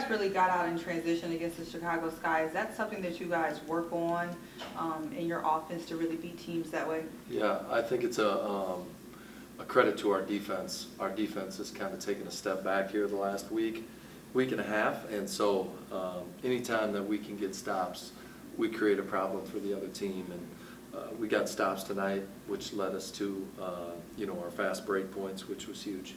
guys really got out in transition against the Chicago Sky. Is that something that you guys work on in your offense to really beat teams that way? Yeah, I think it's a credit to our defense. Our defense has kind of taken a step back here the last week and a half, and so anytime that we can get stops, we create a problem for the other team. And we got stops tonight, which led us to our fast break points, which was huge.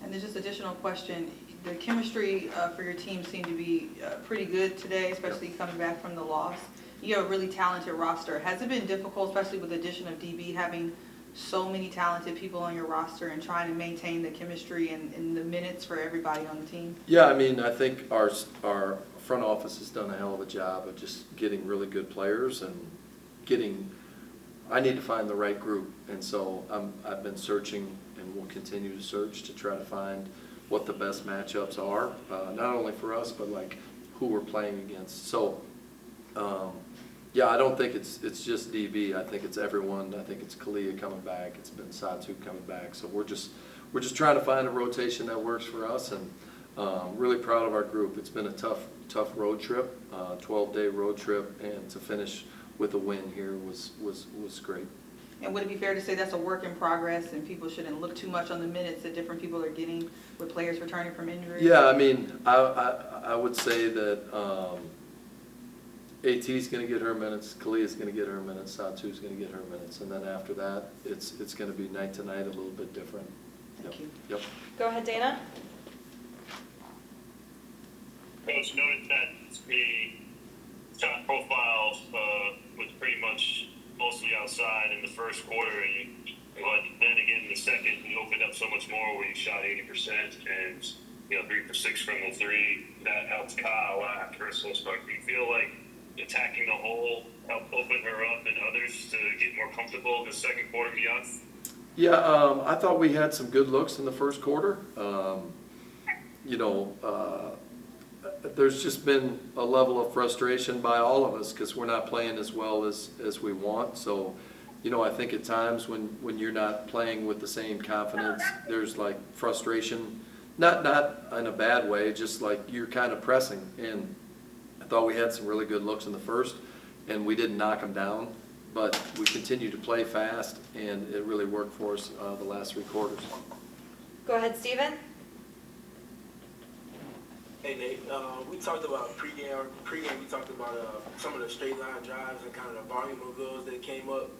And there's just additional question. The chemistry for your team seemed to be pretty good today, especially coming back from the loss. You have a really talented roster. Has it been difficult, especially with the addition of DB, having so many talented people on your roster and trying to maintain the chemistry and the minutes for everybody on the team? Yeah, I mean, I think our front office has done a hell of a job of just getting really good players and I need to find the right group, and so I've been searching and will continue to search to try to find what the best matchups are, not only for us, but like who we're playing against. So, yeah, I don't think it's just DB. I think it's everyone. I think it's Keonna coming back. It's been Satu coming back. So we're just trying to find a rotation that works for us, and really proud of our group. It's been a tough road trip, 12-day road trip, and to finish with a win here was great. And would it be fair to say that's a work in progress and people shouldn't look too much on the minutes that different people are getting with players returning from injury? Yeah, I mean, I would say that AT's going to get her minutes, Keonna's going to get her minutes, Satu's going to get her minutes, and then after that, it's going to be night to night, a little bit different. Thank you. Yep. Go ahead, Dana. Coach, noted that the shot profile was pretty much mostly outside in the first quarter, but then again in the second you opened up so much more where you shot 80% and 3 for 6 from the three. That helped Kyle after her slow start. Do you feel like attacking the hole helped open her up and others to get more comfortable in the second quarter and beyond? Yeah, I thought we had some good looks in the first quarter. There's just been a level of frustration by all of us because we're not playing as well as we want. So, I think at times when you're not playing with the same confidence, there's like frustration, not in a bad way, just like you're kind of pressing. And I thought we had some really good looks in the first, and we didn't knock them down, but we continued to play fast, and it really worked for us the last 3 quarters. Go ahead, Steven. Hey Nate, we talked about pregame. We talked about some of the straight line drives and kind of the volume of those that came up.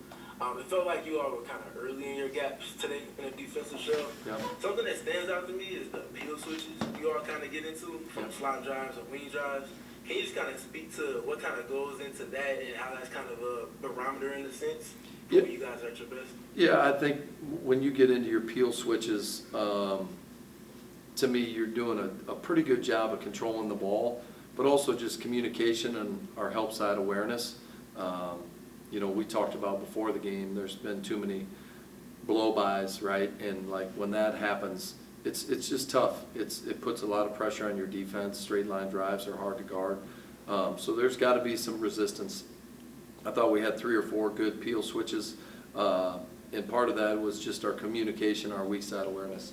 It felt like you all were kind of early in your gaps today in the defensive shell. Yep. Something that stands out to me is the peel switches you all kind of get into from slot drives or wing drives. Can you just kind of speak to what kind of goes into that and how that's kind of a barometer in a sense when you guys are at your best? Yeah, I think when you get into your peel switches, to me, you're doing a pretty good job of controlling the ball, but also just communication and our help side awareness. We talked about before the game, there's been too many blow-bys, right? And like when that happens, it's just tough. It puts a lot of pressure on your defense. Straight line drives are hard to guard. So there's got to be some resistance. I thought we had 3 or 4 good peel switches, and part of that was just our communication, our weak side awareness.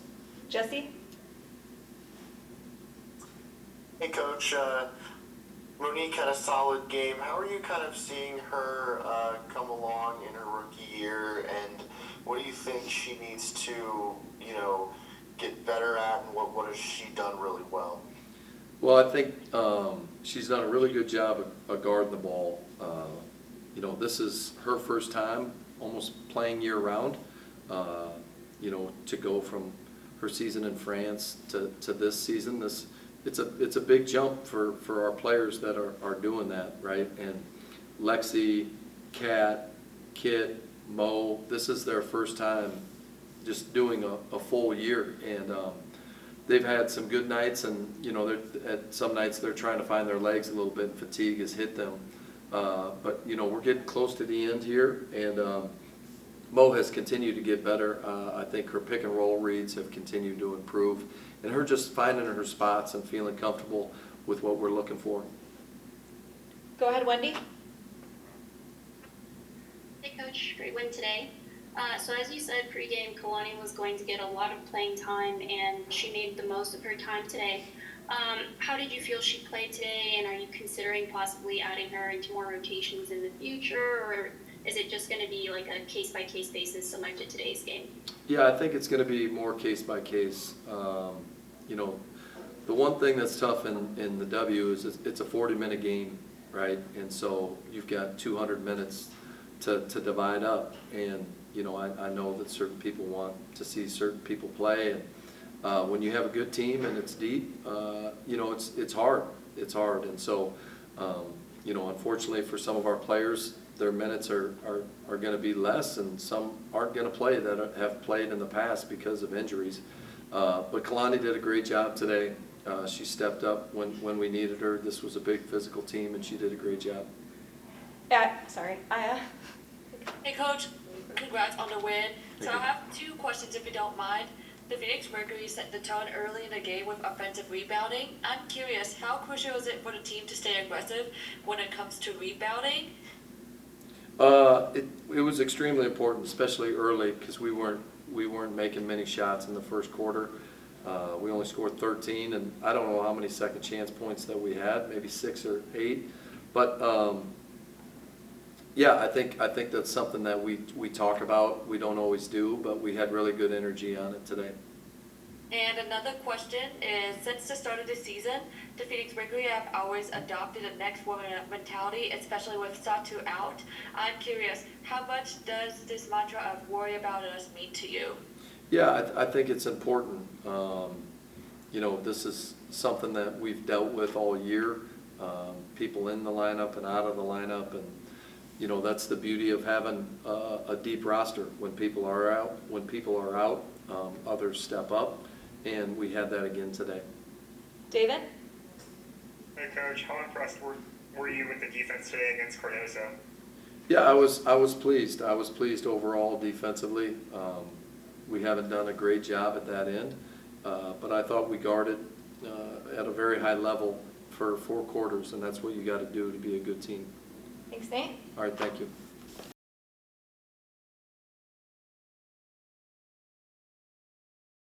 Jesse? Hey Coach, Monnique had a solid game. How are you kind of seeing her come along in her rookie year, and what do you think she needs to, get better at, and what has she done really well? Well, I think she's done a really good job of guarding the ball. This is her first time almost playing year-round. To go from her season in France to this season, it's a big jump for our players that are doing that, right? And Lexi, Kat, Kit, Mo, this is their first time just doing a full year, and they've had some good nights, and at some nights they're trying to find their legs a little bit, and fatigue has hit them. But we're getting close to the end here, and Mo has continued to get better. I think her pick and roll reads have continued to improve, and her just finding her spots and feeling comfortable with what we're looking for. Go ahead, Wendy. Hey Coach, great win today. So as you said pregame, Keonna was going to get a lot of playing time, and she made the most of her time today. How did you feel she played today, and are you considering possibly adding her into more rotations in the future, or is it just going to be like a case-by-case basis similar to today's game? Yeah, I think it's going to be more case by case. You know, the one thing that's tough in the W is it's a 40-minute game, right? And so you've got 200 minutes to divide up. And, you know, I know that certain people want to see certain people play. And when you have a good team and it's deep, you know, it's hard. It's hard. And so, you know, unfortunately for some of our players, their minutes are going to be less, and some aren't going to play that have played in the past because of injuries. But Kalani did a great job today. She stepped up when we needed her. This was a big physical team, and she did a great job. Sorry, Aya. Hey Coach, congrats on the win. So I have 2 questions if you don't mind. The Phoenix Mercury set the tone early in the game with offensive rebounding. I'm curious, how crucial is it for the team to stay aggressive when it comes to rebounding? It was extremely important, especially early, because we weren't making many shots in the first quarter. We only scored 13, and I don't know how many second chance points that we had, maybe 6 or 8. But yeah, I think that's something that we talk about. We don't always do, but we had really good energy on it today. And another question is, since the start of the season, the Phoenix Mercury have always adopted a next woman mentality, especially with Satu out. I'm curious, how much does this mantra of worry about us mean to you? Yeah, I think it's important. You know, this is something that we've dealt with all year. People in the lineup and out of the lineup, and you know, that's the beauty of having a deep roster. When people are out, others step up, and we had that again today. David? Hey Coach, how impressed were you with the defense today against Cardozo? Yeah, I was pleased. I was pleased overall defensively. We haven't done a great job at that end, but I thought we guarded at a very high level for 4 quarters, and that's what you got to do to be a good team. Thanks, Nate. All right, thank you.